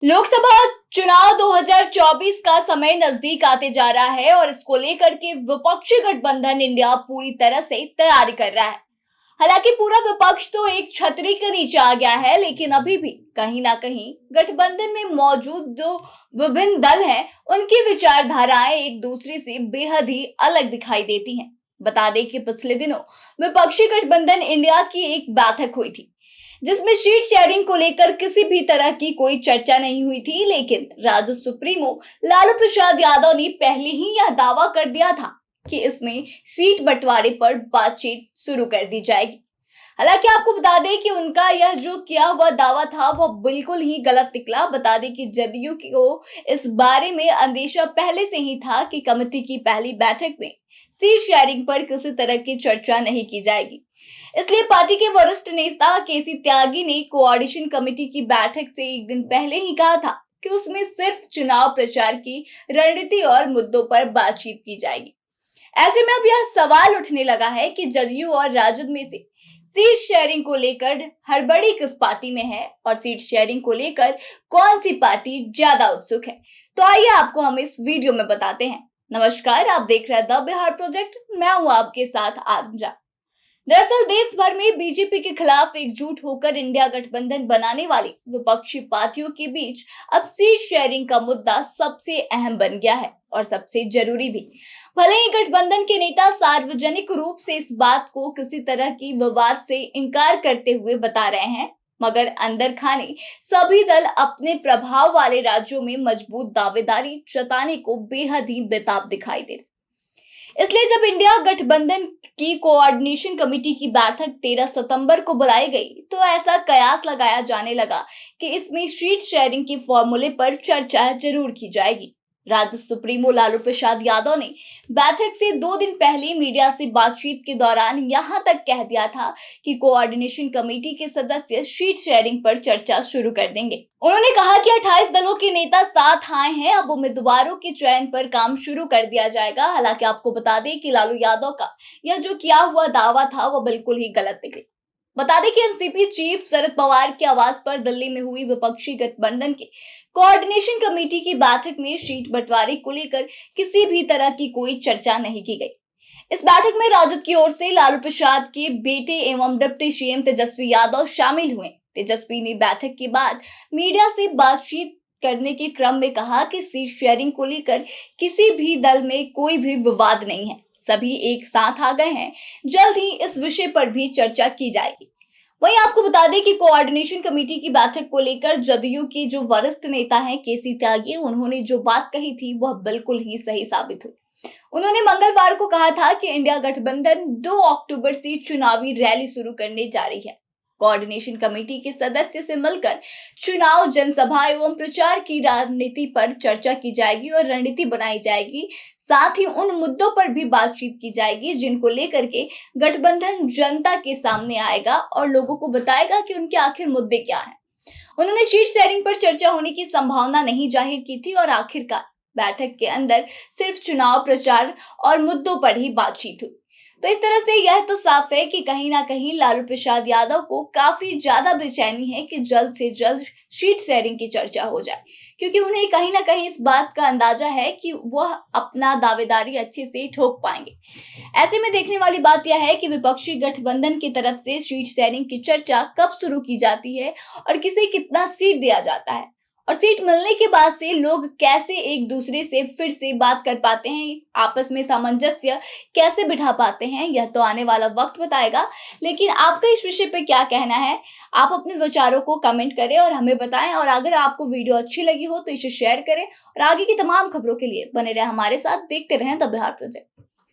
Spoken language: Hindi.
लोकसभा चुनाव 2024 का समय नजदीक आते जा रहा है और इसको लेकर के विपक्षी गठबंधन इंडिया पूरी तरह से तैयारी कर रहा है। हालांकि पूरा विपक्ष तो एक छतरी के नीचे आ गया है, लेकिन अभी भी कहीं ना कहीं गठबंधन में मौजूद जो विभिन्न दल हैं, उनकी विचारधाराएं एक दूसरे से बेहद ही अलग दिखाई देती हैं। बता दें कि पिछले दिनों विपक्षी गठबंधन इंडिया की एक बैठक हुई थी, जिसमें सीट शेयरिंग को लेकर किसी भी तरह की कोई चर्चा नहीं हुई थी। लेकिन राजद सुप्रीमो लालू प्रसाद यादव ने पहले ही यह दावा कर दिया था कि इसमें सीट बंटवारे पर बातचीत शुरू कर दी जाएगी। हालांकि आपको बता दें कि उनका यह जो किया हुआ दावा था वह बिल्कुल ही गलत निकला। बता दें कि जदयू को इस बारे में अंदेशा पहले से ही था कि कमेटी की पहली बैठक में सीट शेयरिंग पर किसी तरह की चर्चा नहीं की जाएगी। इसलिए पार्टी के वरिष्ठ नेता केसी त्यागी ने कोऑर्डिनेशन कमेटी की बैठक से एक दिन पहले ही कहा था कि उसमें सिर्फ चुनाव प्रचार की रणनीति और मुद्दों पर बातचीत की जाएगी। ऐसे में अब यह सवाल उठने लगा है कि जदयू और राजद में से सीट शेयरिंग को लेकर हड़बड़ी किस पार्टी में है और सीट शेयरिंग को लेकर कौन सी पार्टी ज्यादा उत्सुक है। तो आइए आपको हम इस वीडियो में बताते हैं। नमस्कार, आप देख रहे हैं द बिहार प्रोजेक्ट। मैं हूं आपके साथ आरंजा। दरअसल देश भर में बीजेपी के खिलाफ एकजुट होकर इंडिया गठबंधन बनाने वाली विपक्षी पार्टियों के बीच अब सीट शेयरिंग का मुद्दा सबसे अहम बन गया है और सबसे जरूरी भी। भले ही गठबंधन के नेता सार्वजनिक रूप से इस बात को किसी तरह की विवाद से इनकार करते हुए बता रहे हैं, मगर अंदर खाने सभी दल अपने प्रभाव वाले राज्यों में मजबूत दावेदारी जताने को बेहद ही बेताब दिखाई दे रहे। इसलिए जब इंडिया गठबंधन की कोऑर्डिनेशन कमेटी की बैठक 13 सितंबर को बुलाई गई, तो ऐसा कयास लगाया जाने लगा कि इसमें सीट शेयरिंग के फॉर्मूले पर चर्चा जरूर की जाएगी। राजद सुप्रीमो लालू प्रसाद यादव ने बैठक से 2 दिन पहले मीडिया से बातचीत के दौरान यहां तक कह दिया था कि कोऑर्डिनेशन कमेटी के सदस्य सीट शेयरिंग पर चर्चा शुरू कर देंगे। उन्होंने कहा कि 28 दलों के नेता साथ आए हैं, अब उम्मीदवारों के चयन पर काम शुरू कर दिया जाएगा। हालांकि आपको बता दें कि लालू यादव का यह जो किया हुआ दावा था वह बिल्कुल ही गलत निकला। बता दें कि एनसीपी चीफ शरद पवार के आवास पर दिल्ली में हुई विपक्षी गठबंधन के कोऑर्डिनेशन कमेटी की बैठक में सीट बंटवारे को लेकर किसी भी तरह की कोई चर्चा नहीं की गई। इस बैठक में राजद की ओर से लालू प्रसाद के बेटे एवं डिप्टी सीएम तेजस्वी यादव शामिल हुए। तेजस्वी ने बैठक के बाद मीडिया से बातचीत करने के क्रम में कहा कि सीट शेयरिंग को लेकर किसी भी दल में कोई भी विवाद नहीं है, सभी एक साथ आ गए हैं। जल्द ही इस विषय पर भी चर्चा की जाएगी। वहीं आपको बता दें कि कोऑर्डिनेशन कमेटी की बैठक को लेकर जदयू के जो वरिष्ठ नेता हैं केसी त्यागी, उन्होंने जो बात कही थी वह बिल्कुल ही सही साबित हुई। उन्होंने मंगलवार को कहा था कि इंडिया गठबंधन 2 अक्टूबर से चुनावी रैली शुरू करने जा रही है। कोऑर्डिनेशन कमेटी के सदस्य से मिलकर चुनाव जनसभा एवं प्रचार की रणनीति पर चर्चा की जाएगी और रणनीति बनाई जाएगी। साथ ही उन मुद्दों पर भी बातचीत की जाएगी जिनको लेकर के गठबंधन जनता के सामने आएगा और लोगों को बताएगा कि उनके आखिर मुद्दे क्या हैं। उन्होंने सीट शेयरिंग पर चर्चा होने की संभावना नहीं जाहिर की थी और आखिरकार बैठक के अंदर सिर्फ चुनाव प्रचार और मुद्दों पर ही बातचीत हुई। तो इस तरह से यह तो साफ है कि कहीं ना कहीं लालू प्रसाद यादव को काफी ज्यादा बेचैनी है कि जल्द से जल्द सीट शेयरिंग की चर्चा हो जाए, क्योंकि उन्हें कहीं ना कहीं इस बात का अंदाजा है कि वह अपना दावेदारी अच्छे से ठोक पाएंगे। ऐसे में देखने वाली बात यह है कि विपक्षी गठबंधन की तरफ से सीट शेयरिंग की चर्चा कब शुरू की जाती है और किसे कितना सीट दिया जाता है, और सीट मिलने के बाद से लोग कैसे एक दूसरे से फिर से बात कर पाते हैं, आपस में सामंजस्य कैसे बिठा पाते हैं, यह तो आने वाला वक्त बताएगा। लेकिन आपका इस विषय पे क्या कहना है, आप अपने विचारों को कमेंट करें और हमें बताएं। और अगर आपको वीडियो अच्छी लगी हो तो इसे शेयर करें और आगे की तमाम खबरों के लिए बने रहे हमारे साथ। देखते रहें द बिहार प्रोजेक्ट।